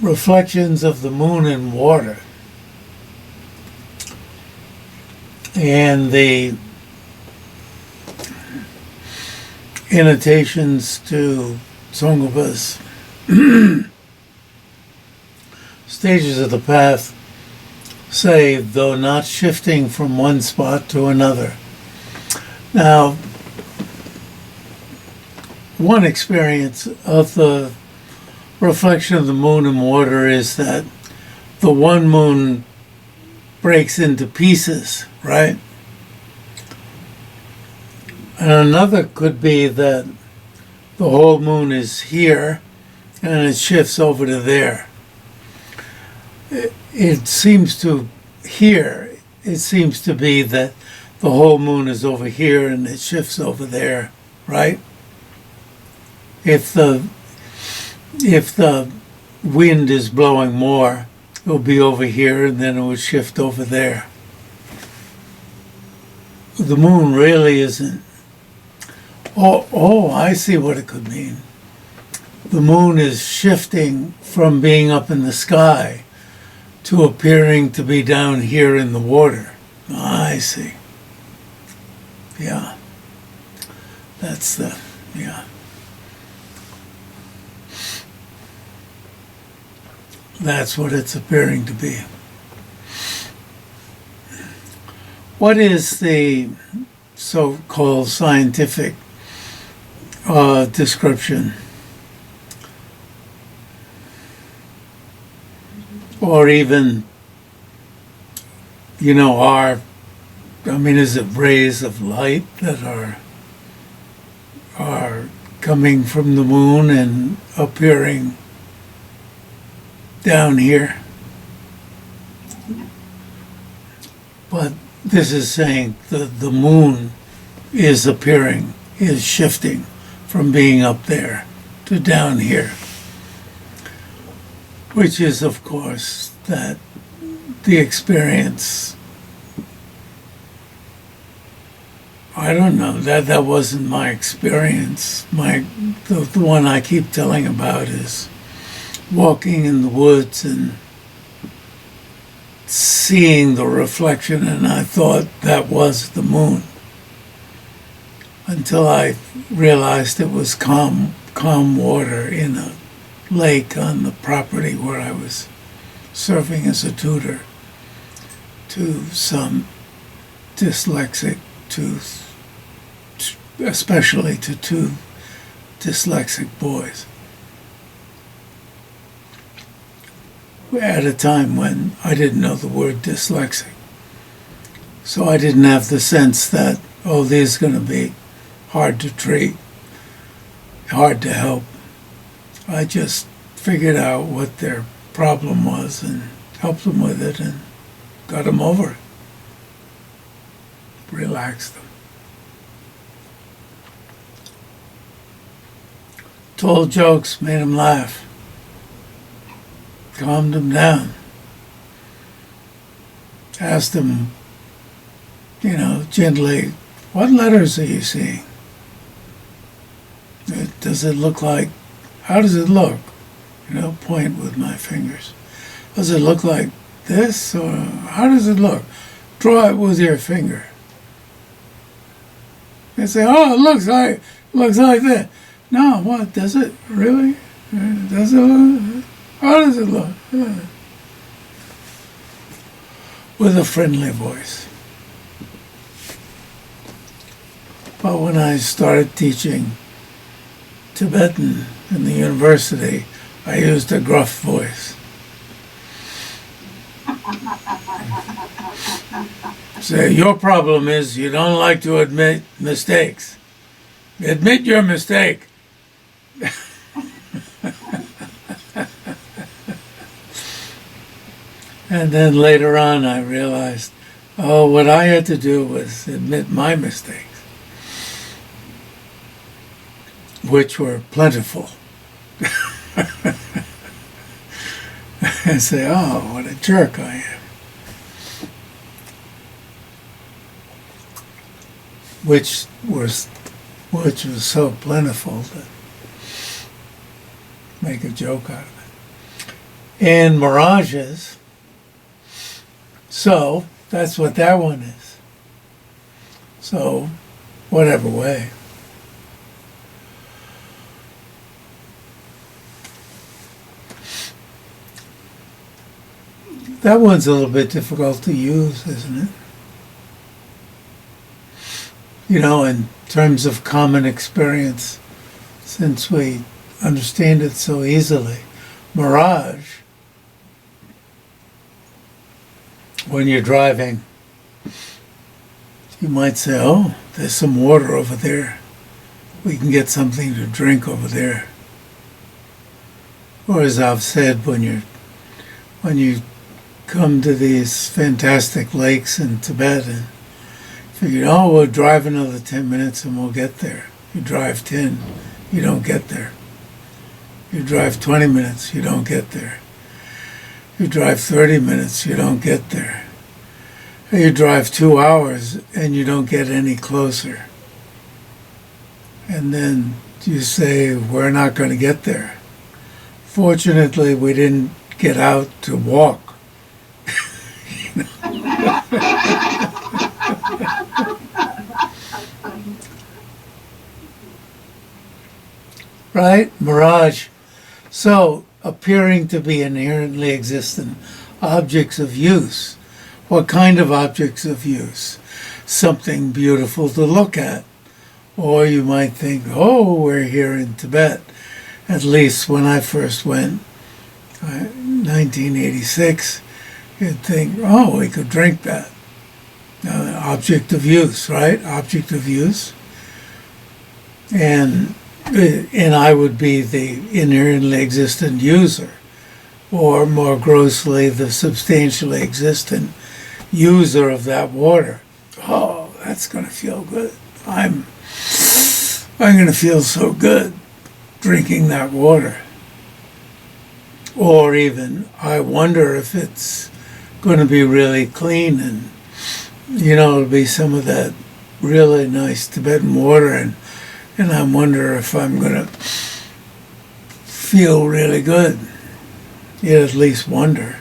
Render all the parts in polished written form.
reflections of the moon in water. And the annotations to Tsong-kha-pa's stages of the path say, though not shifting from one spot to another. Now, one experience of the reflection of the moon in water is that the one moon breaks into pieces, right? And another could be that the whole moon is here and it shifts over to there. It seems to be that the whole moon is over here and it shifts over there, right? If the wind is blowing more, it'll be over here and then it will shift over there. The moon really isn't. Oh, I see what it could mean. The moon is shifting from being up in the sky to appearing to be down here in the water. I see. Yeah. That's what it's appearing to be. What is the so-called scientific description? Or even, is it rays of light that are coming from the moon and appearing down here? But this is saying the moon is shifting from being up there to down here. Which is, of course, that the experience, I don't know, that wasn't my experience. The one I keep telling about is walking in the woods and seeing the reflection, and I thought that was the moon. Until I realized it was calm water in a lake on the property where I was serving as a tutor to some dyslexic, especially to two dyslexic boys, at a time when I didn't know the word dyslexic. So I didn't have the sense that, these are going to be hard to treat, hard to help. I just figured out what their problem was and helped them with it and got them over it. Relaxed them. Told jokes, made them laugh. Calmed them down. Asked them, gently, what letters are you seeing? Does it look like, how does it look? Point with my fingers. Does it look like this, or how does it look? Draw it with your finger. They say, it looks like that. No, what, does it really? Does it look? How does it look? Yeah. With a friendly voice. But when I started teaching Tibetan in the university, I used a gruff voice. Say, your problem is you don't like to admit mistakes. Admit your mistake. And then later on I realized, what I had to do was admit my mistakes, which were plentiful. And say, what a jerk I am. Which was so plentiful that make a joke out of it. and mirages. So that's what that one is. So whatever way. That one's a little bit difficult to use, isn't it? You know, in terms of common experience, since we understand it so easily. Mirage, when you're driving, you might say, oh, there's some water over there. We can get something to drink over there. Or as I've said, when you come to these fantastic lakes in Tibet and figure, oh, we'll drive another 10 minutes and we'll get there. You drive 10, you don't get there. You drive 20 minutes, you don't get there. You drive 30 minutes, you don't get there. You drive 2 hours and you don't get any closer. And then you say, we're not going to get there. Fortunately, we didn't get out to walk. Right? Mirage. So, appearing to be inherently existent objects of use. What kind of objects of use? Something beautiful to look at. Or you might think, oh, we're here in Tibet. At least when I first went, 1986, you'd think, oh, we could drink that. Object of use, right? Object of use. And I would be the inherently existent user, or more grossly, the substantially existent user of that water. Oh, that's going to feel good. I'm going to feel so good drinking that water. Or even, I wonder if it's going to be really clean and, it'll be some of that really nice Tibetan water, and I wonder if I'm going to feel really good. You'd at least wonder.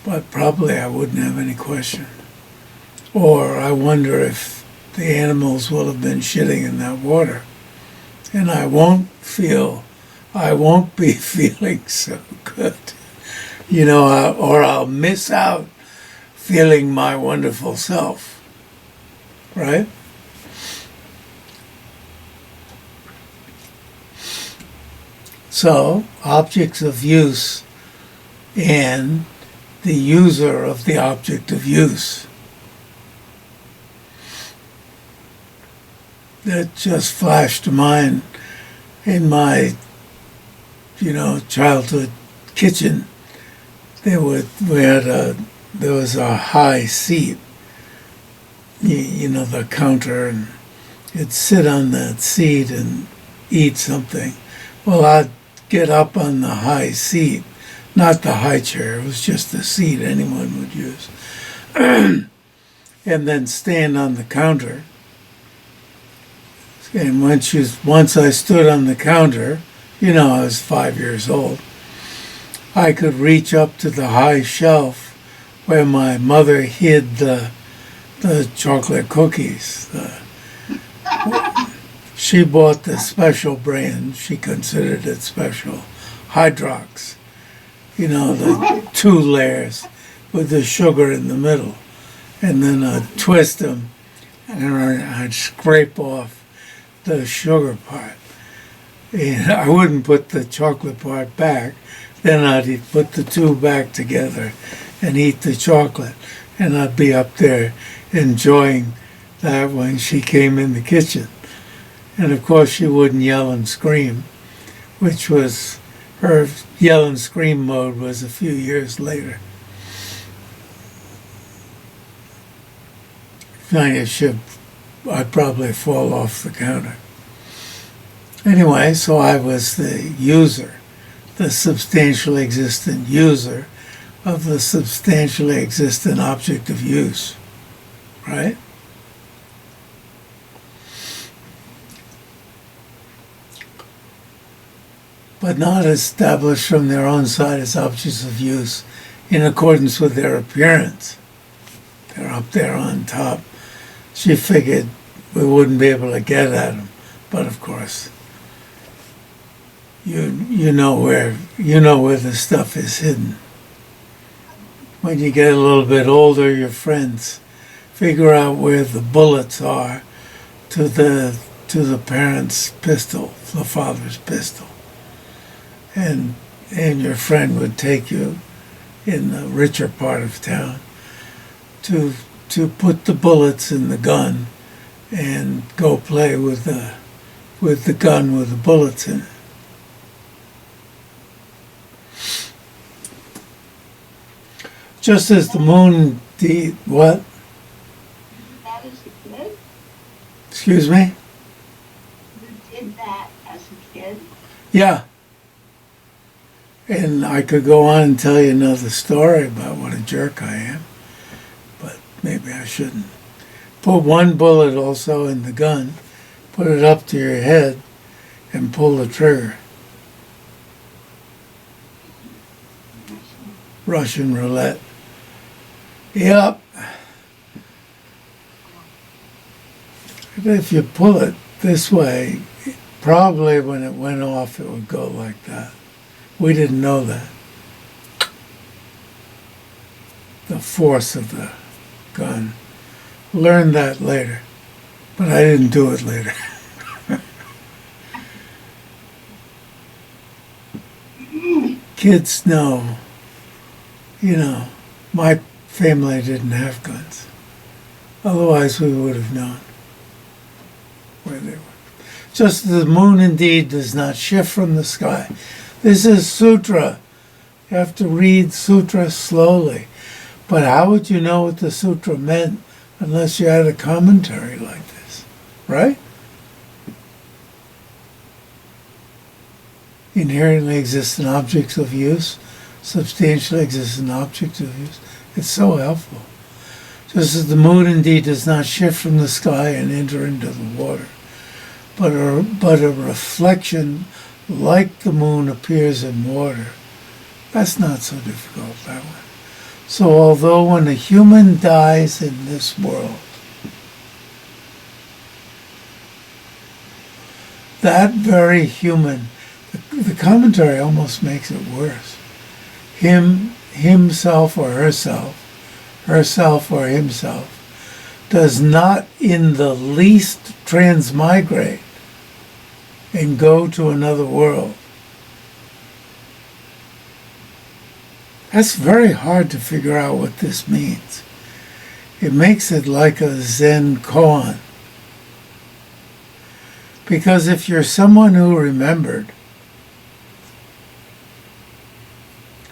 But probably I wouldn't have any question. Or I wonder if the animals will have been shitting in that water. And I won't be feeling so good. Or I'll miss out feeling my wonderful self. Right? So, objects of use and the user of the object of use. That just flashed to mind in my, childhood kitchen. There was a high seat, the counter, and you'd sit on that seat and eat something. Well, I'd get up on the high seat, not the high chair, it was just the seat anyone would use, and then stand on the counter. And once I stood on the counter, I was 5 years old, I could reach up to the high shelf where my mother hid the chocolate cookies. She bought the special brand, she considered it special, Hydrox. The 2 layers with the sugar in the middle. And then I'd twist them and I'd scrape off the sugar part. And I wouldn't put the chocolate part back. Then I'd put the 2 back together and eat the chocolate. And I'd be up there enjoying that when she came in the kitchen. And of course she wouldn't yell and scream, which was, her yell and scream mode was a few years later. I'd probably fall off the counter. Anyway, so I was the user, the substantially existent user of the substantially existent object of use, right? but not established from their own side as objects of use in accordance with their appearance. They're up there on top. She figured we wouldn't be able to get at them, but of course, you know where the stuff is hidden. When you get a little bit older, your friends figure out where the bullets are to the parent's pistol, the father's pistol, and your friend would take you in the richer part of town to put the bullets in the gun and go play with the gun with the bullets in it. Just as the moon what? That as a kid? Excuse me? You did that as a kid? Yeah. And I could go on and tell you another story about what a jerk I am, but maybe I shouldn't. Put one bullet also in the gun, put it up to your head, and pull the trigger. Russian roulette. Yep. If you pull it this way, probably when it went off, it would go like that. We didn't know that. The force of the gun. Learned that later, but I didn't do it later. Kids know, my family didn't have guns. Otherwise we would have known where they were. Just as the moon indeed does not shift from the sky. This is Sūtra. You have to read Sūtra slowly. But how would you know what the Sūtra meant unless you had a commentary like this, right? Inherently existent objects of use, substantially existent objects of use. It's so helpful. Just as the moon indeed does not shift from the sky and enter into the water, but a reflection like the moon appears in water. That's not so difficult, that one. So although when a human dies in this world, that very human, the commentary almost makes it worse. Himself or herself or himself, does not in the least transmigrate and go to another world. That's very hard to figure out what this means. It makes it like a Zen koan. Because if you're someone who remembered,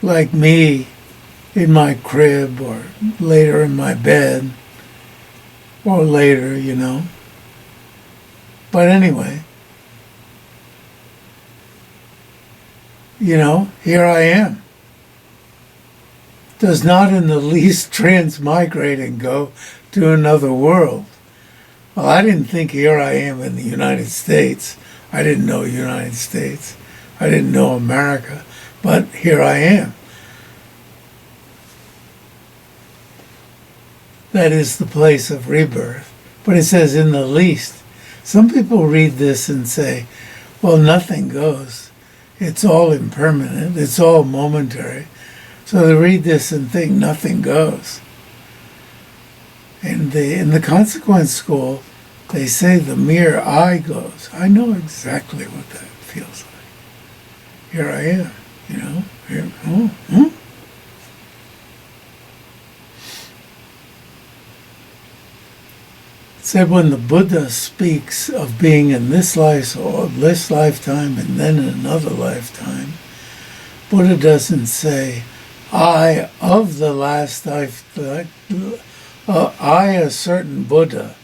like me in my crib or later in my bed, or later, But anyway, here I am. Does not in the least transmigrate and go to another world. Well, I didn't think here I am in the United States. I didn't know the United States. I didn't know America. But here I am. That is the place of rebirth. But it says in the least. Some people read this and say, well, nothing goes. It's all impermanent. It's all momentary. So they read this and think nothing goes. And in the consequence school, they say the mere I goes. I know exactly what that feels like. Here I am, Here, It said when the Buddha speaks of being in this life or this lifetime and then in another lifetime, Buddha doesn't say, I of the last lifetime, I, a certain Buddha,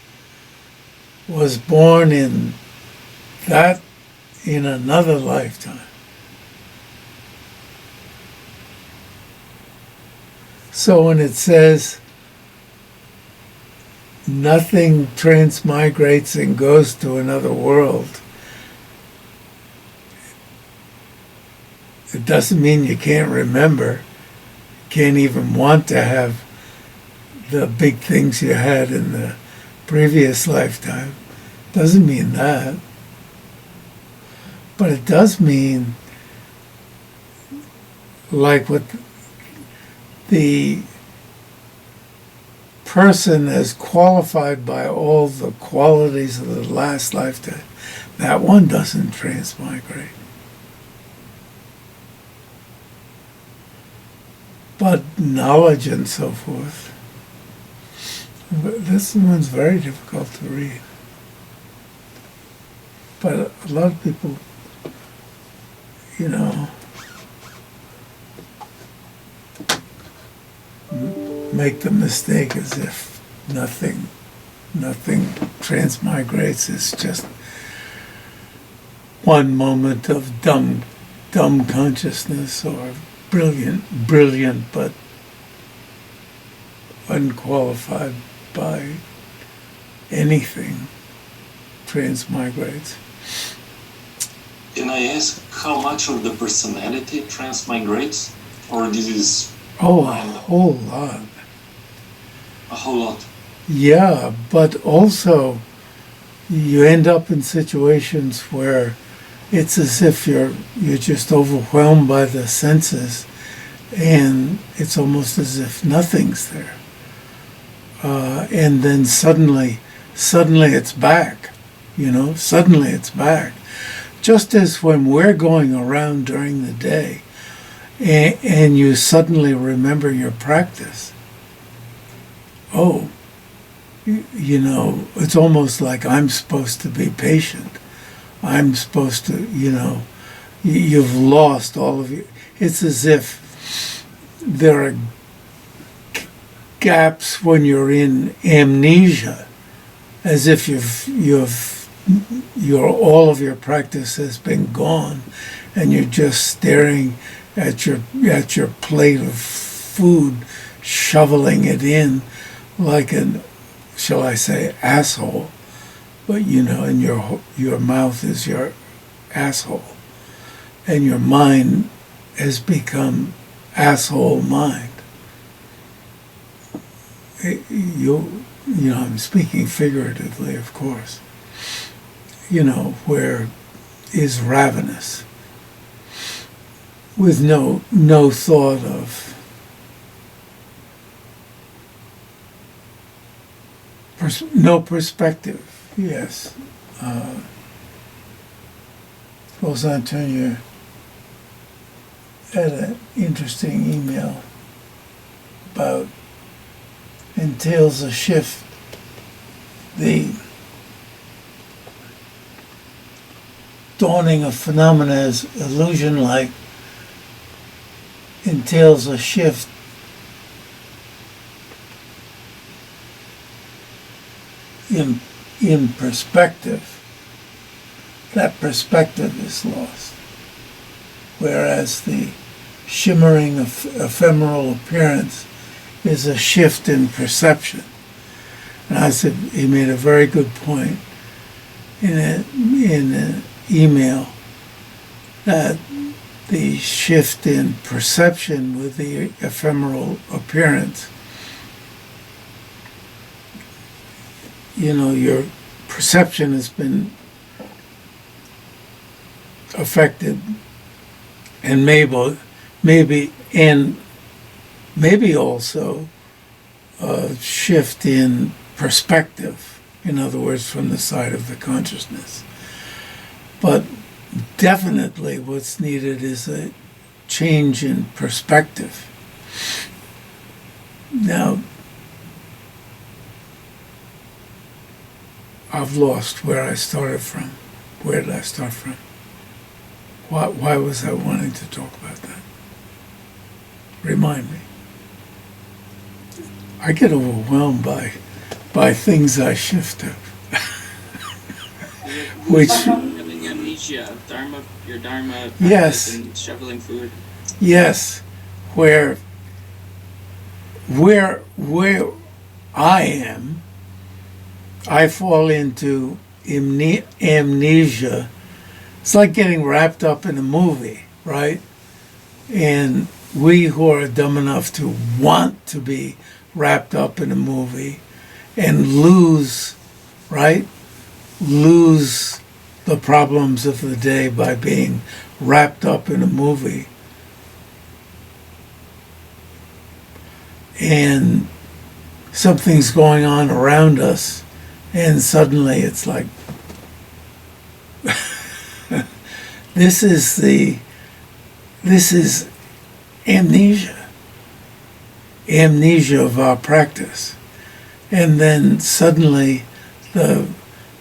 was born in another lifetime. So when it says nothing transmigrates and goes to another world, It doesn't mean you can't remember, can't even want to have the big things you had in the previous lifetime. Doesn't mean that. But it does mean, like what the person is qualified by all the qualities of the last lifetime, that one doesn't transmigrate. But knowledge and so forth, this one's very difficult to read. But a lot of people, make the mistake as if nothing transmigrates. It's just one moment of dumb consciousness, or brilliant but unqualified by anything transmigrates. Can I ask how much of the personality transmigrates? Or this is... Oh, a whole lot. A whole lot. Yeah, but also you end up in situations where it's as if you're just overwhelmed by the senses, and it's almost as if nothing's there. And then suddenly it's back. Suddenly it's back. Just as when we're going around during the day, and you suddenly remember your practice. Oh, it's almost like I'm supposed to be patient. I'm supposed to, you've lost all of you. It's as if there are gaps when you're in amnesia, as if all of your practice has been gone, and you're just staring at your plate of food, shoveling it in like an, shall I say, asshole. But and your mouth is your asshole, and your mind has become asshole mind. I'm speaking figuratively, of course. Where is ravenous, with no thought of no perspective. Yes. Suppose Antonio had an interesting email about entails a shift. The dawning of phenomena as illusion-like entails a shift in perspective. That perspective is lost. Whereas the shimmering of ephemeral appearance is a shift in perception. And I said, he made a very good point in an email, that the shift in perception with the ephemeral appearance, your perception has been affected, and maybe also a shift in perspective, in other words, from the side of the consciousness. But definitely what's needed is a change in perspective. Now, I've lost where I started from. Where did I start from? Why was I wanting to talk about that? Remind me. I get overwhelmed by things I shift to. Which... Having amnesia, your dharma yes, and shoveling food. Yes, where I am, I fall into amnesia. It's like getting wrapped up in a movie, right? And we who are dumb enough to want to be wrapped up in a movie and lose, right? Lose the problems of the day by being wrapped up in a movie. And something's going on around us, and suddenly it's like, this is amnesia of our practice. And then suddenly the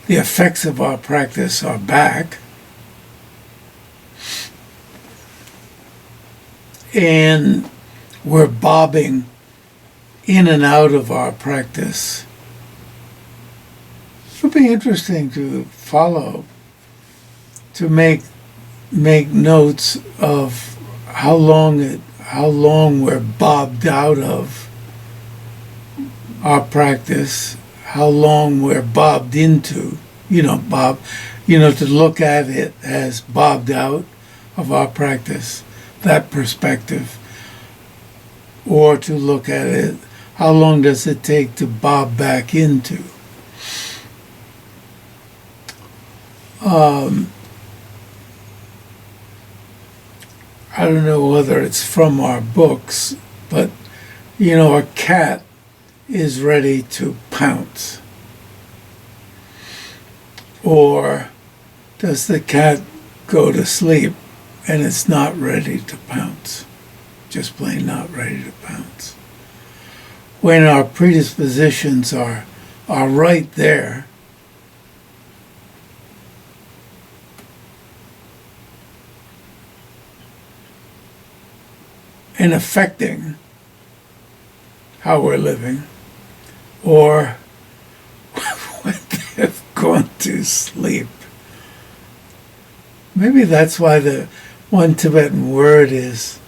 effects of our practice are back, and we're bobbing in and out of our practice. It would be interesting to follow, to make notes of how long we're bobbed out of our practice, how long we're bobbed into, to look at it as bobbed out of our practice, that perspective, or to look at it, how long does it take to bob back into? I don't know whether it's from our books, but, a cat is ready to pounce. Or does the cat go to sleep and it's not ready to pounce? Just plain not ready to pounce. When our predispositions are right there, and affecting how we're living, or when they've gone to sleep. Maybe that's why the one Tibetan word is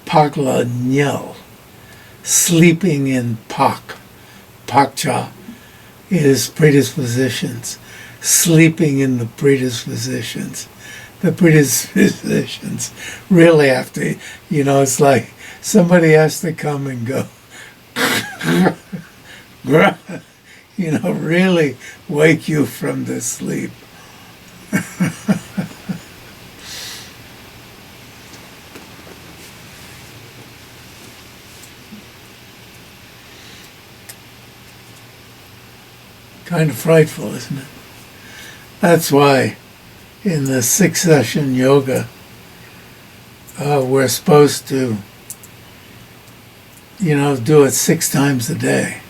pakla nyel, sleeping in pak. Pakcha is predispositions, sleeping in the predispositions. The predispositions really have to, it's like somebody has to come and go, really wake you from the sleep. Kind of frightful, isn't it? That's why in the 6-session yoga, we're supposed to, do it 6 times a day.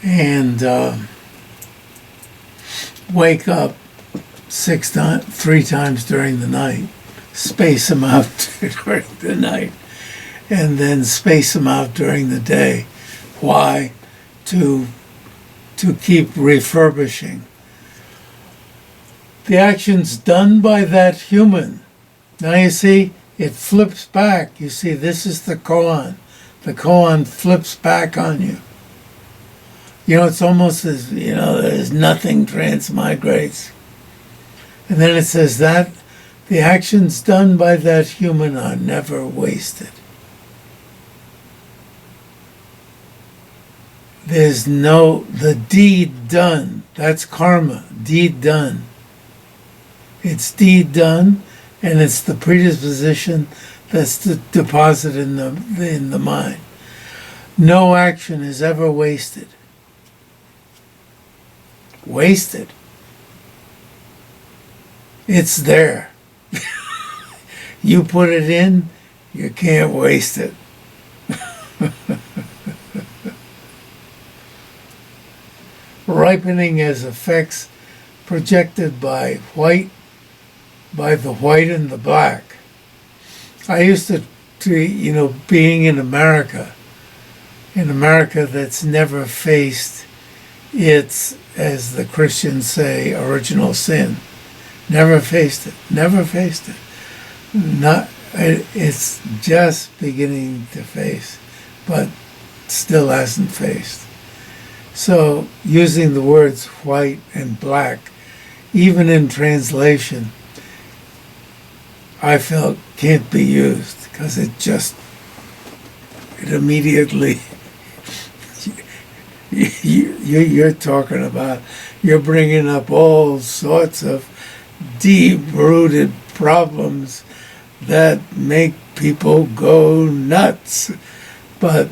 And wake up 3 times during the night, space them out during the night, and then space them out during the day. Why? To keep refurbishing. The actions done by that human. Now you see, it flips back. You see, this is the koan. The koan flips back on you. It's almost as, there's nothing transmigrates. And then it says that the actions done by that human are never wasted. There's the deed done. That's karma, deed done. It's deed done, and it's the predisposition that's deposited in the mind. No action is ever wasted. Wasted. It's there. You put it in, you can't waste it. Ripening as effects projected by the white and the black. I used to being in America that's never faced its, as the Christians say, original sin. Never faced it. It's just beginning to face, but still hasn't faced. So using the words white and black, even in translation, I felt can't be used because it immediately, you're talking about, you're bringing up all sorts of deep-rooted problems that make people go nuts. But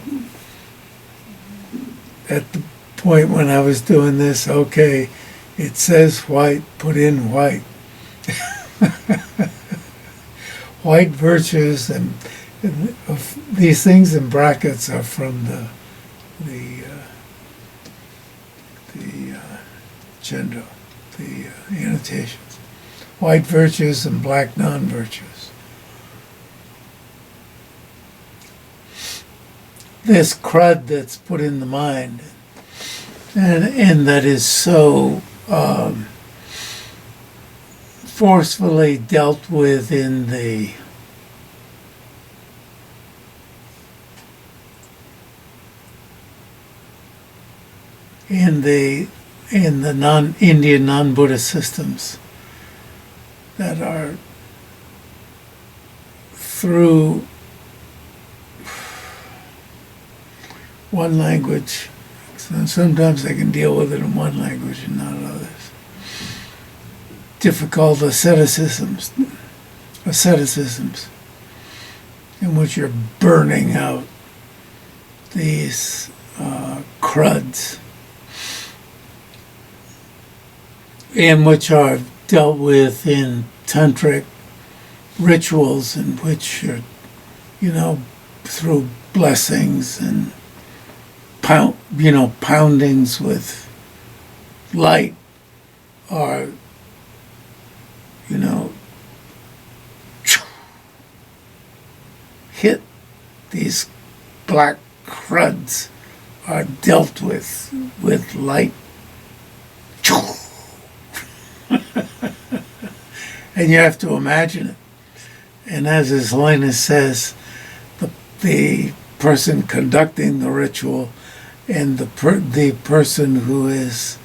at the point when I was doing this, okay, it says white, put in white. White virtues and these things in brackets are from the Chendo, the annotations. White virtues and black non-virtues. This crud that's put in the mind, and that is so forcefully dealt with in the non-Indian, non-Buddhist systems that are through one language. So sometimes I can deal with it in one language and not others. Difficult asceticisms in which you're burning out these cruds, and which are dealt with in tantric rituals, in which you're, through blessings and poundings with light are, hit. These black cruds are dealt with light. And you have to imagine it. And as His Holiness says, the person conducting the ritual and the person who is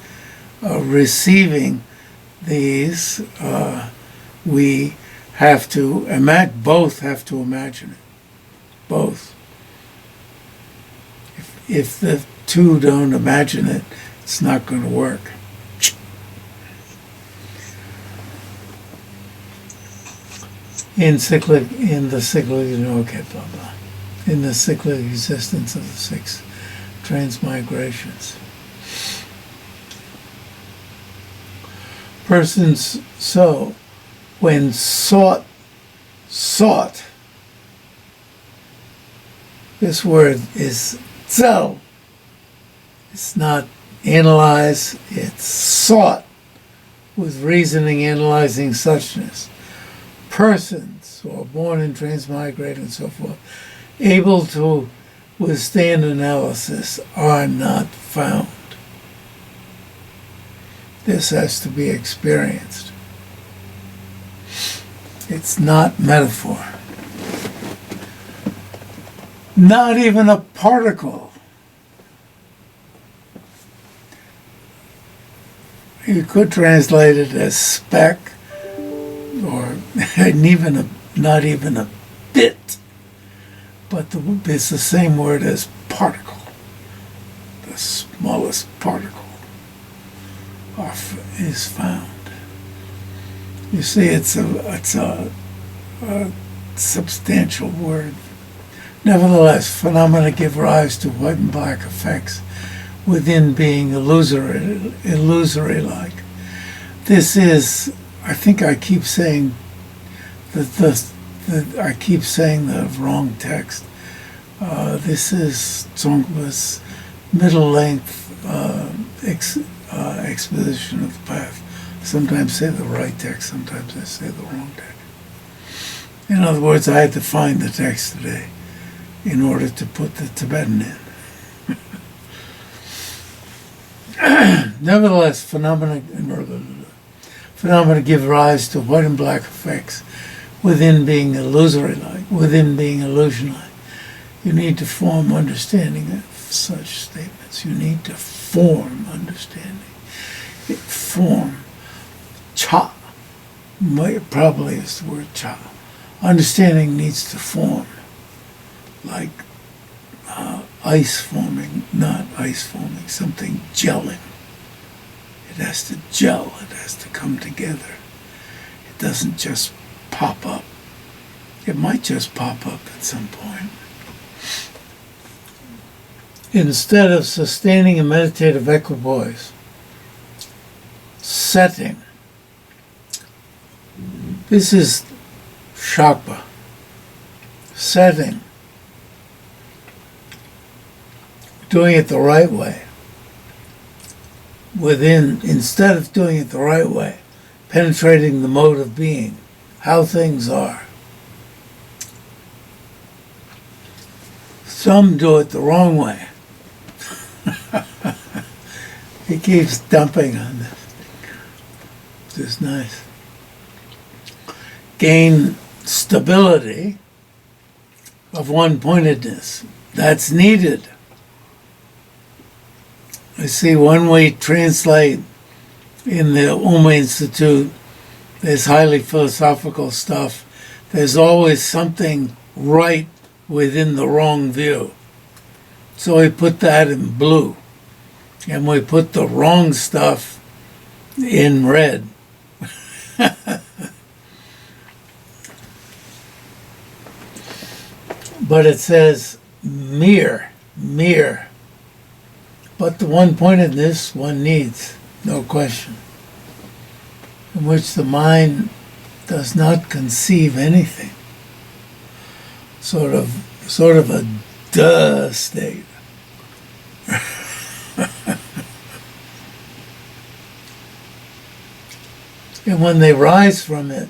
receiving these, we have to both have to imagine it. Both. If the two don't imagine it, it's not going to work. In the cyclic existence of the six transmigrations. Persons so, when sought, this word is so. It's not analyze, it's sought with reasoning, analyzing suchness. Persons who are born and transmigrate and so forth, able to withstand analysis, are not found. This has to be experienced. It's not metaphor. Not even a particle. You could translate it as speck, or not even a bit, but it's the same word as particle. The smallest particle is found. You see, it's a substantial word. Nevertheless, phenomena give rise to white and black effects within being illusory-like. This is, I think I keep saying I keep saying the wrong text. This is Tsong-kha-pa's middle-length exposition of the path. Sometimes say the right text, sometimes I say the wrong text. In other words, I had to find the text today in order to put the Tibetan in. Nevertheless, phenomena give rise to white and black effects within being illusory-like, within being illusion-like. You need to form understanding of such statements. You need to form understanding. Form. Cha. Probably is the word cha. Understanding needs to form, like ice forming, not ice forming, something gelling. It has to gel, it has to come together. It doesn't just pop up. It might just pop up at some point. Instead of sustaining a meditative equipoise, setting. This is Shakpa. Setting. Doing it the right way. Instead of doing it the right way, penetrating the mode of being, how things are. Some do it the wrong way. He keeps dumping on this. Which is nice. Gain stability of one-pointedness. That's needed. I see when we translate in the Uma Institute, there's highly philosophical stuff. There's always something right within the wrong view. So we put that in blue. And we put the wrong stuff in red. But it says mere. But the one-pointedness one needs, no question, in which the mind does not conceive anything. Sort of a duh state. And when they rise from it,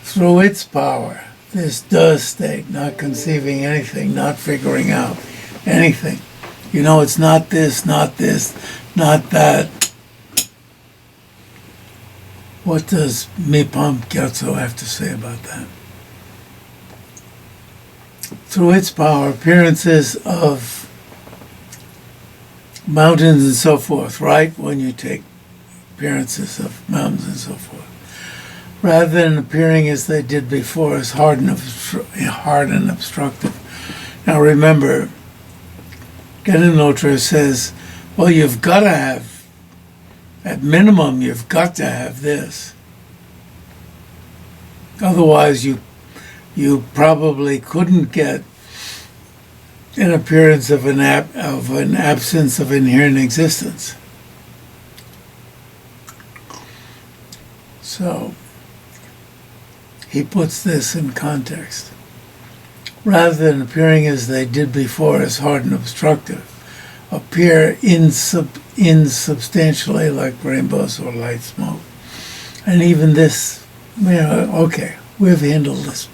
through its power, this does state, not conceiving anything, not figuring out anything. You know, it's not this, not that. What does Mipam Gyatso have to say about that? Through its power, appearances of mountains and so forth, right? When you take appearances of mountains and so forth. Rather than appearing as they did before as hard and obstructive. Now remember, Genenotra says, well, you've got to have, at minimum, you've got to have this. Otherwise, you probably couldn't get an appearance of an absence of inherent existence. So he puts this in context. Rather than appearing as they did before as hard and obstructive, appear insubstantially like rainbows or light smoke. And even this, okay, we've handled this.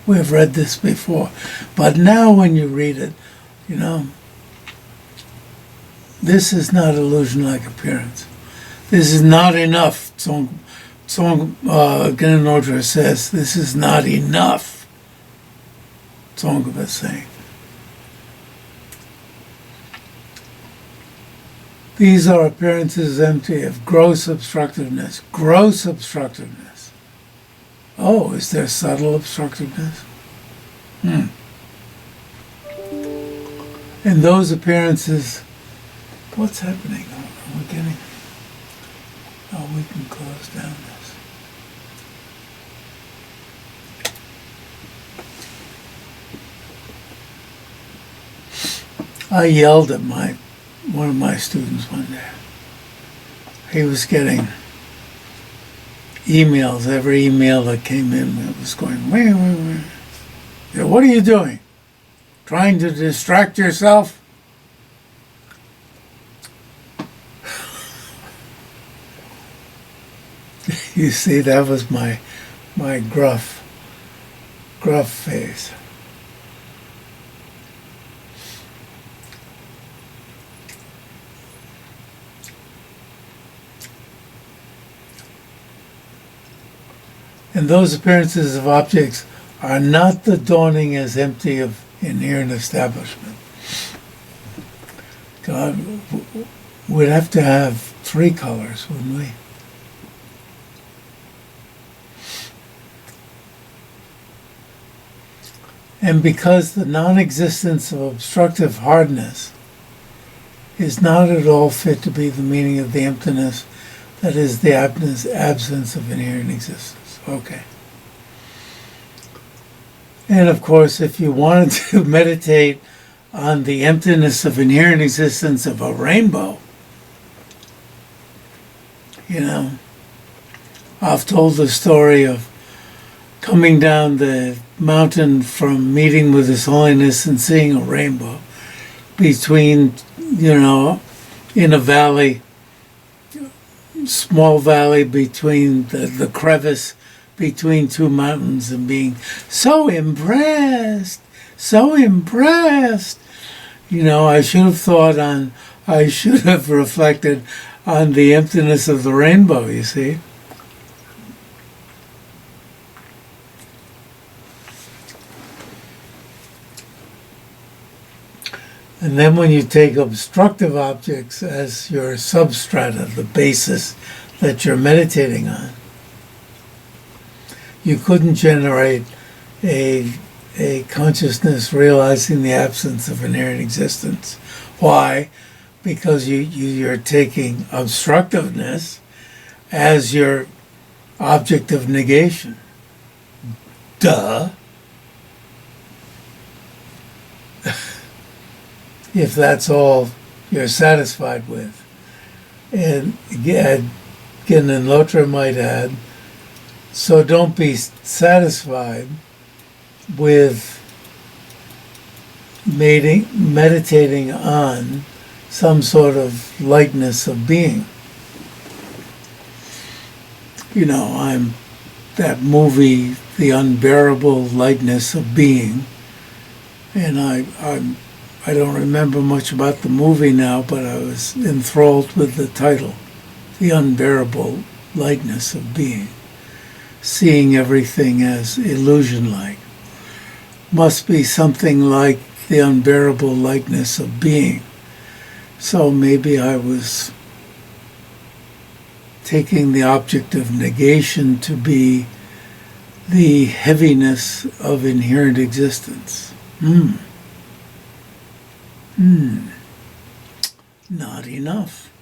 We've read this before. But now when you read it, this is not illusion-like appearance. This is not enough. Genenotra says, this is not enough. Tsong-kha-pa is saying. These are appearances empty of gross obstructiveness. Gross obstructiveness. Oh, is there subtle obstructiveness? And those appearances, what's happening? Are we getting? Oh, we can close down this. I yelled at one of my students one day. He was getting emails. Every email that came in, it was going, wait. Yeah, what are you doing? Trying to distract yourself? You see, that was my gruff face. And those appearances of objects are not the dawning as empty of inherent establishment. God, we'd have to have three colors, wouldn't we? And because the non-existence of obstructive hardness is not at all fit to be the meaning of the emptiness, that is, the absence of inherent existence. Okay. And of course, if you wanted to meditate on the emptiness of inherent existence of a rainbow, you know, I've told the story of coming down the mountain from meeting with His Holiness and seeing a rainbow between, you know, in a valley, small valley between the crevice between two mountains, and being so impressed. You know, I should have reflected on the emptiness of the rainbow, you see. And then when you take obstructive objects as your substrata, the basis that you're meditating on, you couldn't generate a consciousness realizing the absence of inherent existence. Why? Because you're taking obstructiveness as your object of negation. Duh. If that's all you're satisfied with. And again, Lotra might add, so don't be satisfied with meditating on some sort of lightness of being. You know, that movie, The Unbearable Lightness of Being, and I don't remember much about the movie now, but I was enthralled with the title, The Unbearable Lightness of Being. Seeing everything as illusion-like. Must be something like the unbearable lightness of being. So maybe I was taking the object of negation to be the heaviness of inherent existence. Not enough.